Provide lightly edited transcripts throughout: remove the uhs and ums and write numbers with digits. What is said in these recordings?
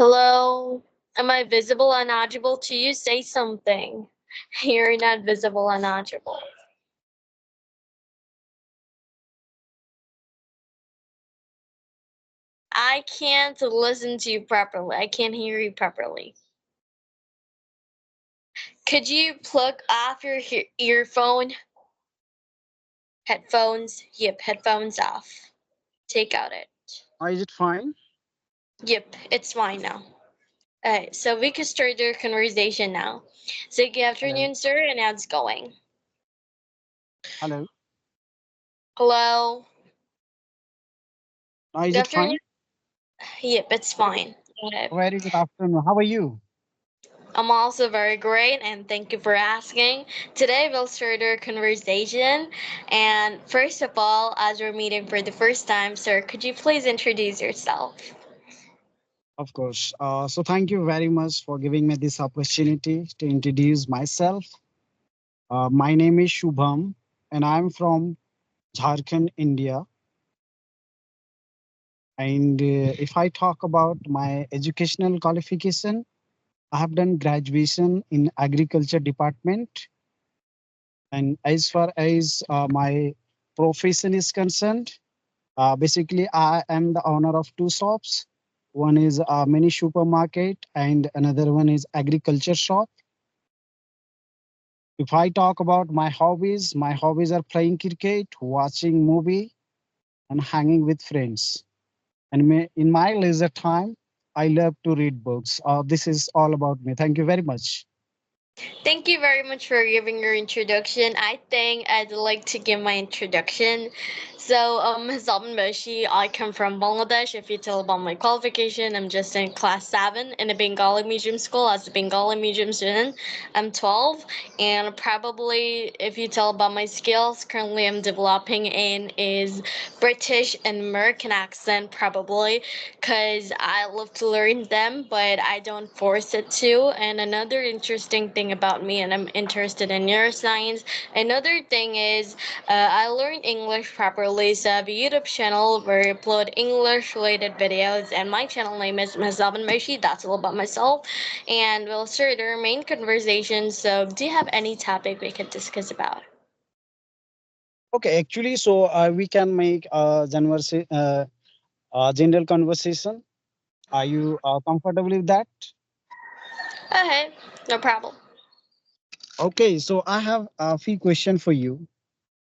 Hello? Am I visible and audible to you? Say something. You're not visible and audible. I can't listen to you properly. I can't hear you properly. Could you plug off your earphone? Headphones? Yep, headphones off. Take out it. Is it fine? Yep, it's fine now. Alright, so we can start our conversation now. So good Hello. afternoon, sir, and how's it going? Hello. Hello? Is Good it afternoon? fine? Yep, it's fine. Okay. Very good afternoon. How are you? I'm also very great, and thank you for asking. Today, we'll start our conversation. And first of all, as we're meeting for the first time, sir, could you please introduce yourself? Of course. So thank you very much for giving me this opportunity to introduce myself. My name is Shubham, and I'm from Jharkhand, India. And if I talk about my educational qualification, I have done graduation in agriculture department. And as far as my profession is concerned, basically, I am the owner of two shops. One is a mini supermarket, and another one is agriculture shop. If I talk about my hobbies are playing cricket, watching movie, and hanging with friends. And in my leisure time, I love to read books. This is all about me. Thank you very much. Thank you very much for giving your introduction. I think I'd like to give my introduction. So, Zaman Moshi, I come from Bangladesh. If you tell about my qualification, I'm just in class 7 in a Bengali medium school as a Bengali medium student. I'm 12, and probably if you tell about my skills, currently I'm developing in is British and American accent, probably because I love to learn them, but I don't force it to. And another interesting thing about me, and I'm interested in neuroscience. Another thing is I learned English properly, so I have a YouTube channel where I upload English related videos, and my channel name is Mazaban Moshi. That's all about myself. And we'll start our main conversation. So, do you have any topic we could discuss about? Okay, actually, so we can make a general conversation. Are you comfortable with that? Okay, no problem. Okay, so I have a few questions for you.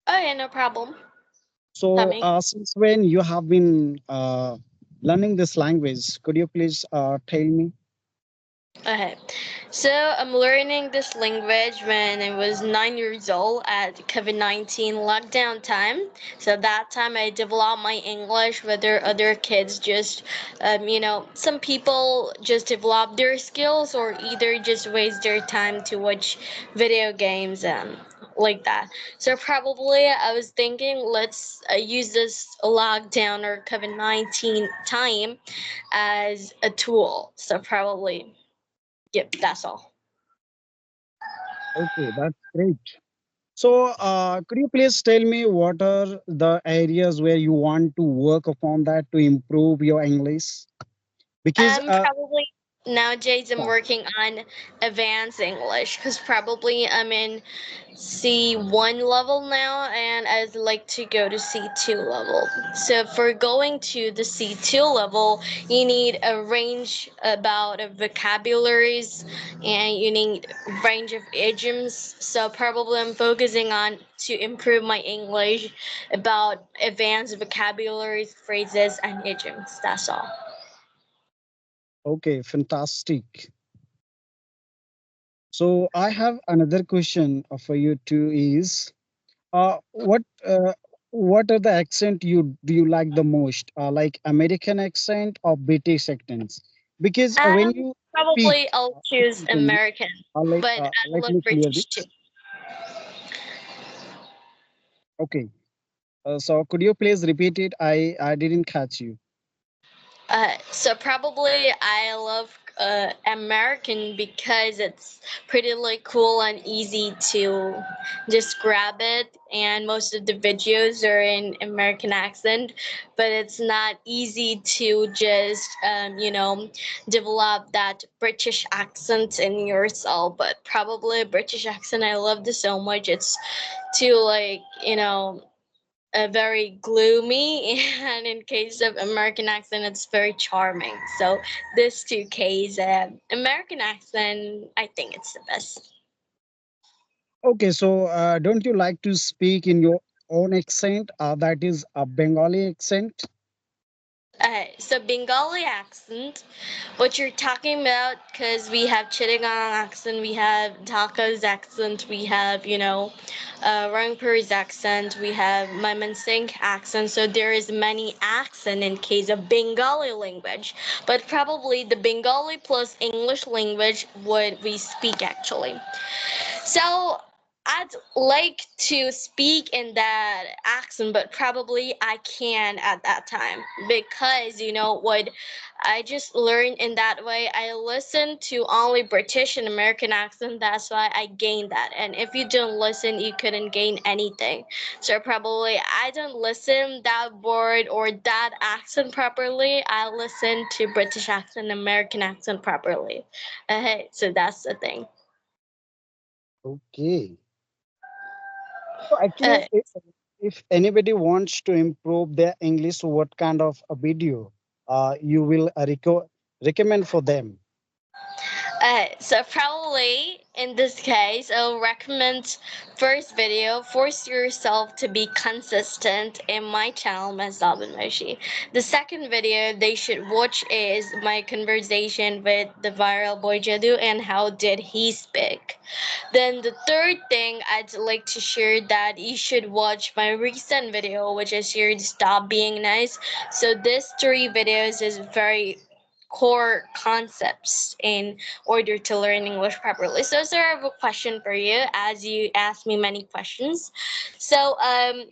Okay, no problem. Tell So, me. since when you have been learning this language, could you please tell me? Okay, so I'm learning this language when I was 9 years old at COVID-19 lockdown time. So that time I developed my English, whether other kids just, some people just develop their skills or either just waste their time to watch video games and like that. So probably I was thinking let's use this lockdown or COVID-19 time as a tool. So probably. Yep, that's all. Okay, that's great. So, could you please tell me what are the areas where you want to work upon that to improve your English? Because, Probably nowadays I'm yeah, working on advanced English because probably I'm in C1 level now and I'd like to go to C2 level. So for going to the C2 level, you need a range about of vocabularies and you need range of idioms. So probably I'm focusing on to improve my English about advanced vocabularies, phrases, and idioms. That's all. okay, fantastic. So, I have another question for you too. Is uh, what uh, what are the accent you do you like the most? Like American accent or British accents? Because when you speak, Probably I'll choose listen to me. American, but I Let love me clear British too. this. Okay. So could you please repeat it? I didn't catch you. So probably I love American because it's pretty like cool and easy to just grab it, and most of the videos are in American accent, but it's not easy to just develop that British accent in yourself. But probably British accent I love this so much. It's too like very gloomy, and in case of American accent it's very charming. So this two case American accent, I think it's the best. Okay, so don't you like to speak in your own accent? That is a Bengali accent. So Bengali accent, what you're talking about, because we have Chittagong accent, we have Dhaka's accent, we have Rangpuri's accent, we have Mymensingh accent. So there is many accent in case of Bengali language, but probably the Bengali plus English language what we speak actually. So I'd like to speak in that accent, but probably I can at that time because you know what I just learned in that way. I listened to only British and American accent. That's why I gained that. And if you don't listen, you couldn't gain anything. So probably I don't listen that word or that accent properly. I listen to British accent, American accent properly. So that's the thing. Okay. So Uh, actually, if anybody wants to improve their English, what kind of a video you will recommend for them? so probably in this case, I'll recommend first video, force yourself to be consistent in my channel, Mazab and Moshi. The second video they should watch is my conversation with the viral boy Jadu and how did he speak. Then the third thing I'd like to share that you should watch my recent video, which is shared Stop Being Nice. So this three videos is very core concepts in order to learn English properly. So, sir, I have a question for you as you asked me many questions. So,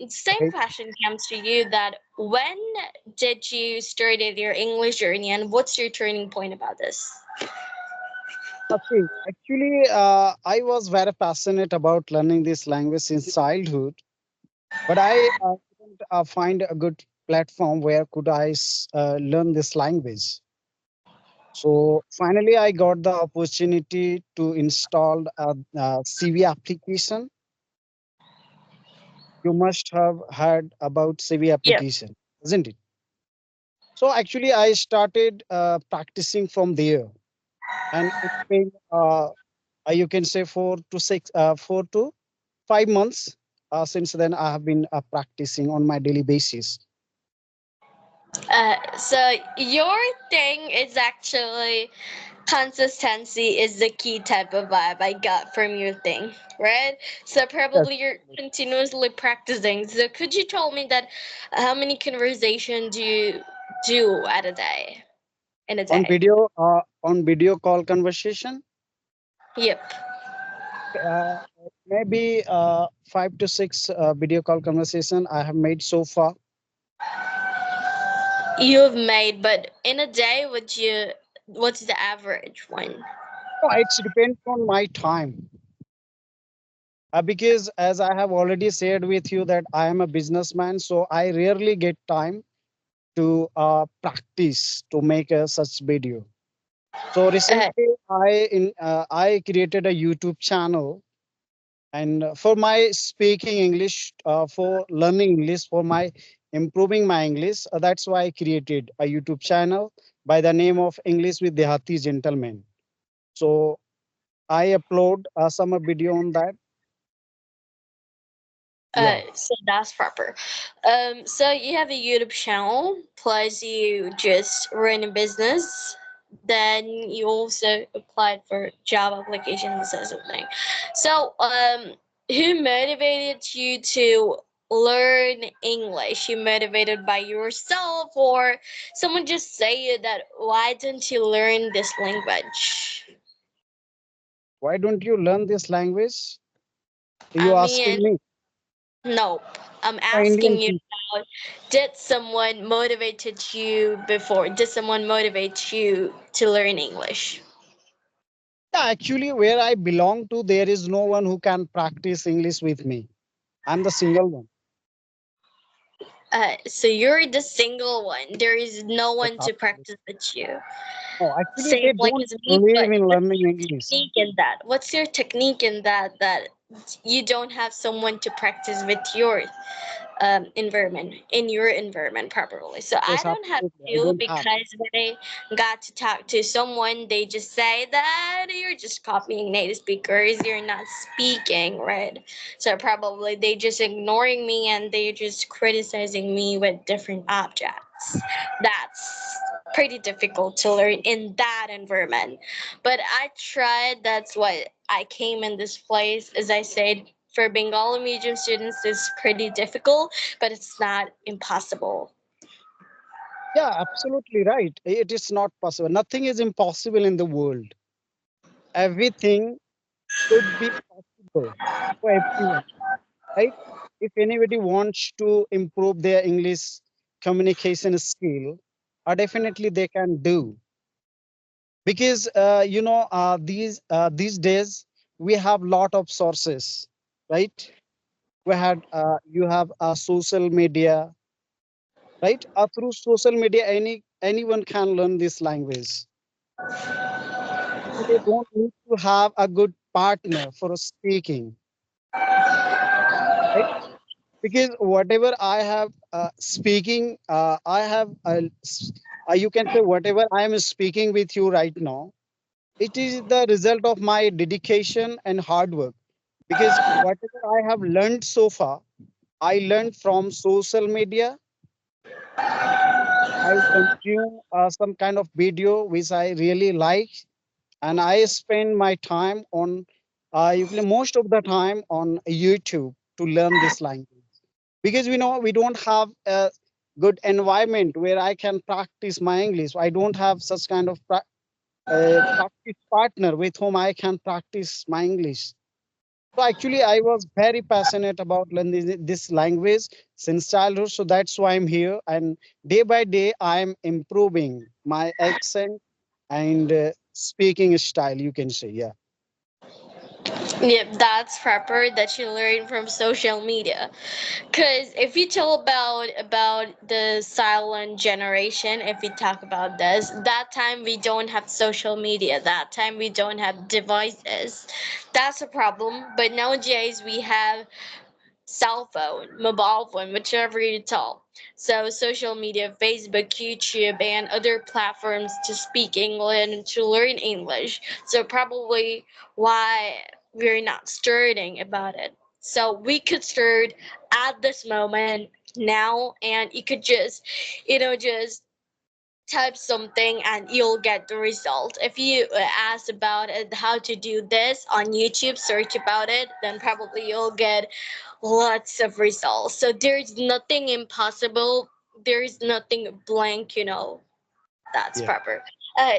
same Right. question comes to you that when did you started your English journey and what's your turning point about this? See, actually, I was very passionate about learning this language since childhood, but I couldn't find a good platform where could learn this language. So finally, I got the opportunity to install a CV application. You must have heard about CV Yep. application, isn't it? So actually, I started practicing from there, and it's been you can say 4 to 5 months. Since then, I have been practicing on my daily basis. So your thing is actually consistency is the key type of vibe I got from your thing, right? So Yes. probably you're continuously practicing. So could you tell me that how many conversation do you do at a day in a day? On video call conversation, Yep. uh, maybe 5 to 6 video call conversation I have made so far. You've made, but in a day, what's the average one? No, it depends on my time. Because as I have already shared with you that I am a businessman, so I rarely get time to practice to make such video. So Uh, recently, I created a YouTube channel, and for my speaking English, for learning English, for my improving my English, that's why I created a YouTube channel by the name of English with Dehati Gentleman. So I upload some video on that. Yeah. so that's proper. So you have a YouTube channel, plus you just run a business. Then you also applied for job applications or something. So, who motivated you to learn English? You motivated by yourself, or someone just say you that why don't you learn this language? Why don't you learn this language? I You mean, asking me? Nope. I'm The Indian asking you people. about, did someone motivated you before? Did someone motivate you to learn English? Yeah, actually, where I belong to, there is no one who can practice English with me. I'm the single one. So you're the single one. There is no Yes, one to absolutely. practice with you. No, actually, Same they like don't as me, believe but in what's learning your English. technique in that? What's your technique in that you don't have someone to practice with your environment in your environment properly. So I Yes, don't have absolutely. I to, don't have. because when I got to talk to someone, they just say that you're just copying native speakers, you're not speaking, right? So probably they just ignoring me and they just criticizing me with different objects. That's pretty difficult to learn in that environment. But I tried, that's why I came in this place. As I said, for Bengali medium students, it's pretty difficult, but it's not impossible. Yeah, absolutely right. It is not possible. Nothing is impossible in the world. Everything could be possible for everyone, right? If anybody wants to improve their English communication skill, definitely they can do. Because these days we have lot of sources, right? We had you have social media, right? Through social media, anyone can learn this language. They don't need to have a good partner for speaking, right? Because whatever I have speaking, I have you can say whatever I am speaking with you right now. It is the result of my dedication and hard work. Because whatever I have learned so far, I learned from social media. I consume some kind of video which I really like, and I spend my time on usually most of the time on YouTube to learn this language. Because we know we don't have a good environment where I can practice my English. I don't have such kind of practice partner with whom I can practice my English. So actually, I was very passionate about learning this language since childhood. So that's why I'm here. And day by day, I'm improving my accent and speaking style. You can say, yeah, Yep, that's proper that you learn from social media. Cause if you tell about the silent generation, if we talk about this, that time we don't have social media. That time we don't have devices. That's a problem. But nowadays we have cell phone, mobile phone, whichever you tell. So social media, Facebook, YouTube, and other platforms to speak English and to learn English. So probably why we're not starting about it. So we could start at this moment now, and you could just, just type something and you'll get the result. If you ask about it, how to do this on YouTube, search about it, then probably you'll get lots of results. So there's nothing impossible. There's nothing blank. That's yeah. proper.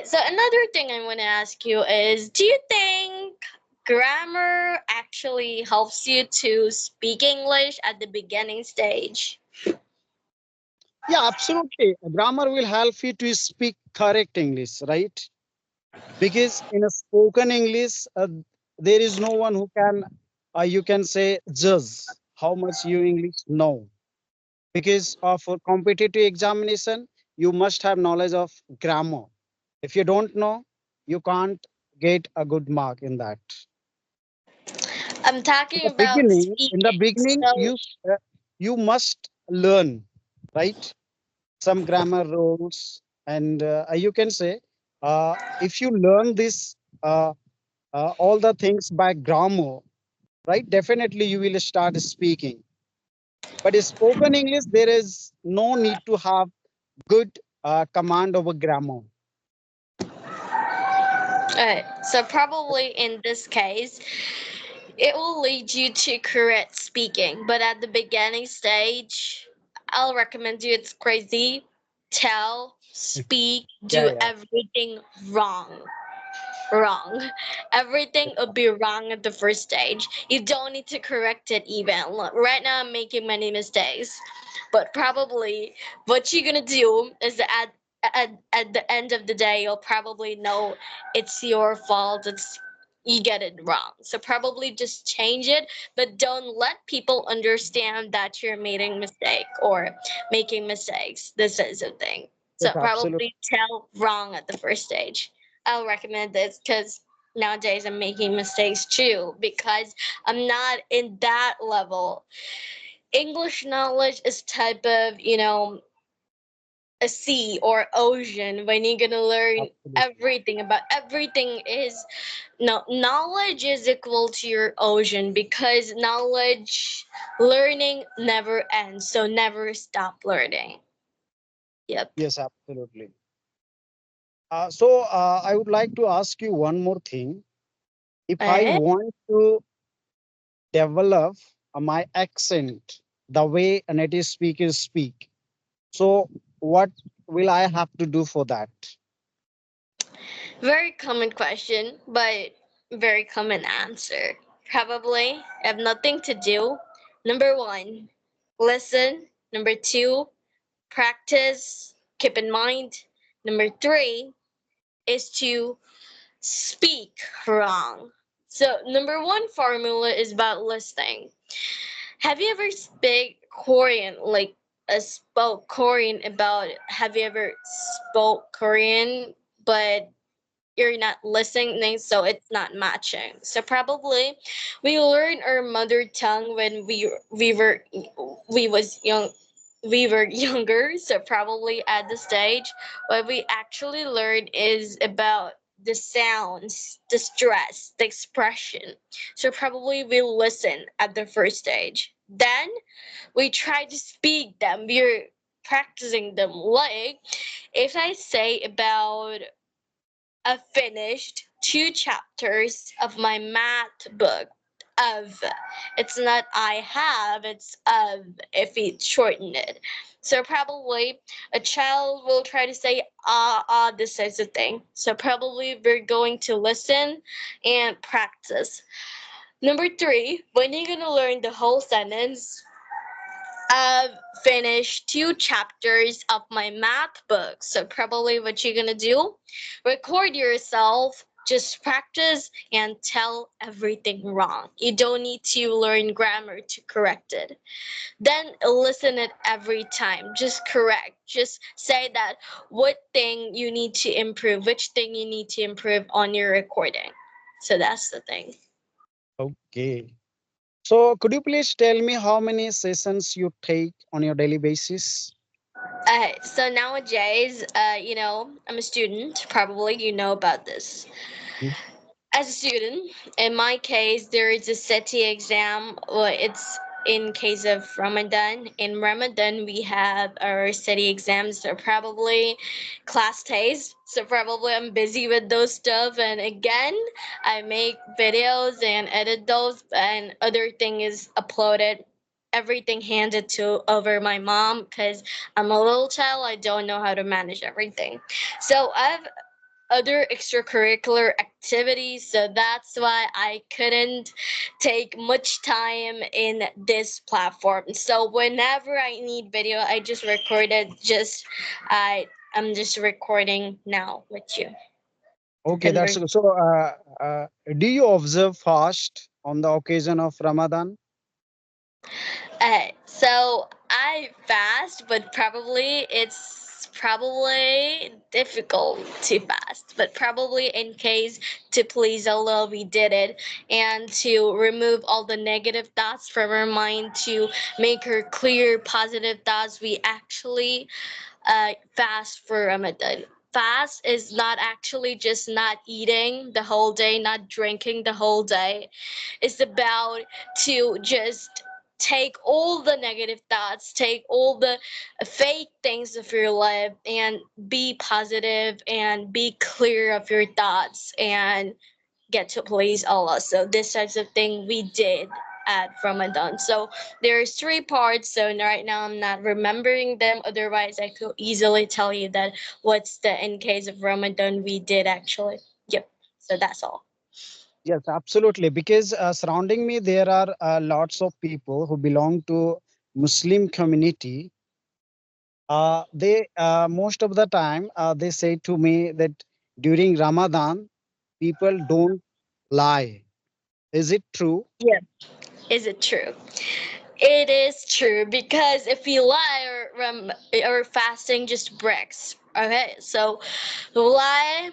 So another thing I want to ask you is, do you think grammar actually helps you to speak English at the beginning stage? Yeah, absolutely. Grammar will help you to speak correct English, right? Because in a spoken English, there is no one who can, you can say, judge how much you English know. Because for competitive examination, you must have knowledge of grammar. If you don't know, you can't get a good mark in that. I'm In talking the about beginning, in the speaking. beginning, So you must learn, right? Some grammar rules, and you can say, if you learn this, all the things by grammar, right? Definitely, you will start speaking. But in spoken English, there is no need to have good command over grammar. so probably in this case, it will lead you to correct speaking, but at the beginning stage, I'll recommend you it's crazy. Tell, speak, Yeah, do yeah. everything wrong. wrong. Everything would be wrong at the first stage. You don't need to correct it even. Look, right now I'm making many mistakes, but probably what you're gonna do is that at the end of the day you'll probably know it's your fault. It's you get it wrong. So probably just change it, but don't let people understand that you're making mistake or making mistakes. This is a thing. Yes, So absolutely. probably tell wrong at the first stage. I'll recommend this because nowadays I'm making mistakes too because I'm not in that level. English knowledge is type of, a sea or ocean when you're gonna learn Absolutely. everything about everything is no knowledge is equal to your ocean because knowledge learning never ends, so never stop learning. Yep. Yes, absolutely. So I would like to ask you one more thing. If I Eh? want to develop my accent the way a native speakers speak, so what will I have to do for that? Very common question, but very common answer. Probably have nothing to do. Number one, listen. Number two, practice. Keep in mind. Number three is to speak wrong. So, number one formula is about listening. Have you ever speak Korean, like spoke Korean about, have you ever spoke Korean, but you're not listening, so it's not matching. So probably we learn our mother tongue when we was young, we were younger. So probably at the stage what we actually learn is about the sounds, the stress, the expression. So probably we listen at the first stage, then we try to speak them. We're practicing them. Like if I say about I finished two chapters of my math book. Of it's not I have, it's of if we shorten it. So probably a child will try to say this is a thing. So probably we're going to listen and practice. Number three, when you're gonna learn the whole sentence, I've finished two chapters of my math book. So probably what you're gonna do, record yourself, just practice and tell everything wrong. You don't need to learn grammar to correct it. Then listen it every time. Just correct. Just say that what thing you need to improve, which thing you need to improve on your recording. So that's the thing. Okay. So could you please tell me how many sessions you take on your daily basis? So nowadays, I'm a student. Probably you know about this. Mhm. As a student, in my case, there is a SETI exam. Well, it's in case of Ramadan. In Ramadan, we have our SETI exams. So probably class days. So probably I'm busy with those stuff. And again, I make videos and edit those. And other thing is uploaded. Everything handed to over my mom because I'm a little child. I don't know how to manage everything. So I've other extracurricular activities, so that's why I couldn't take much time in this platform. So whenever I need video, I just record it. I'm just recording now with you. Okay, that's Converse. good. Do you observe fast on the occasion of Ramadan? So I fast, but probably it's probably difficult to fast. But probably in case to please Allah, we did it, and to remove all the negative thoughts from our mind, to make her clear positive thoughts. We actually fast for Ramadan. Fast is not actually just not eating the whole day, not drinking the whole day. It's about to just take all the negative thoughts, take all the fake things of your life, and be positive and be clear of your thoughts and get to please Allah. So this types of thing we did at Ramadan. So there's three parts. So right now I'm not remembering them. Otherwise, I could easily tell you that what's the in case of Ramadan we did actually. Yep. So that's all. Yes, absolutely. Because surrounding me, there are lots of people who belong to Muslim community. They most of the time they say to me that during Ramadan, people don't lie. Is it true? Yeah. Is it true? It is true because if you lie or fasting just breaks. Okay, so lie,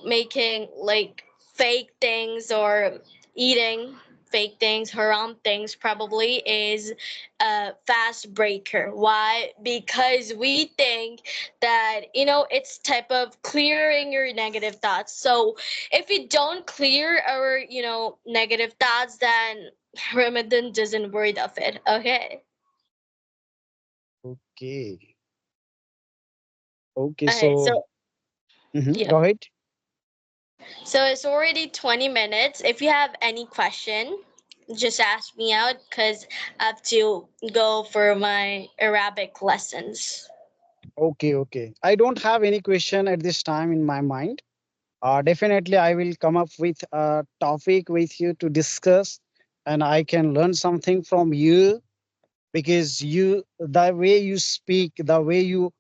making like fake things or eating fake things, haram things probably is a fast breaker. Why? Because we think that it's type of clearing your negative thoughts. So if we don't clear our negative thoughts, then Ramadan doesn't worry of it. Okay. Okay. Okay. Okay. So So yeah. go ahead. So it's already 20 minutes. If you have any question, just ask me out because I have to go for my Arabic lessons. Okay. Okay. I don't have any question at this time in my mind. Definitely, I will come up with a topic with you to discuss, and I can learn something from you because the way you speak, the way you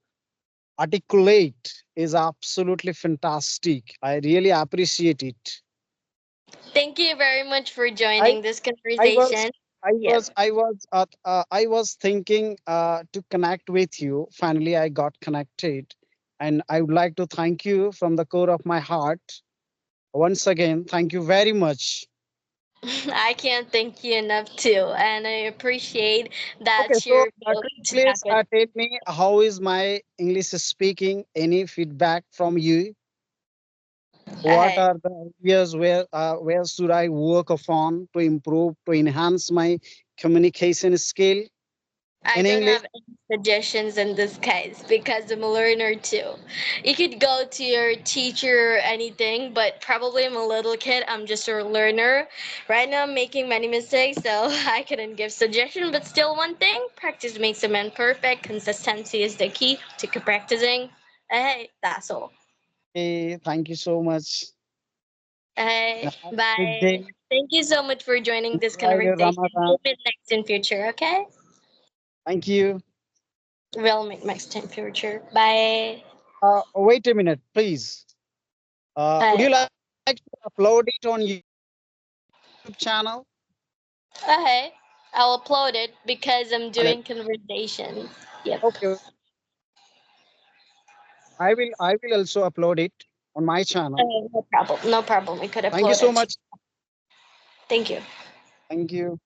articulate is absolutely fantastic. I really appreciate it. Thank you very much for I joining this I was conversation. I Yeah. was I was thinking to connect with you. Finally, I got connected, and I would like to thank you from the core of my heart. Once again, thank you very much. I can't thank you enough too, and I appreciate Okay, that so you're could willing you to talk please with. tell me how is my English speaking? Any feedback from you? What Okay. are the areas where should I work upon to improve to enhance my communication skill I in don't English? have any suggestions in this case because I'm a learner too. You could go to your teacher or anything, but probably I'm a little kid. I'm just a learner. Right now, I'm making many mistakes, so I couldn't give suggestion. But still, one thing: practice makes a man perfect. Consistency is the key to keep practicing. Hey, that's all. Okay, thank you so much. Hey, Have a good bye. day. Thank you so much for joining this Enjoy your conversation. Ramadan. We'll meet next in future, okay? Thank you. We'll meet next in future. Bye. Wait a minute, please. Would Bye. you like to upload it on YouTube channel? Okay, I'll upload it because I'm Hello. doing conversation. Yep. Okay, I will also upload it on my channel. No problem. No problem. We could Thank you upload so it. much. Thank you. Thank you.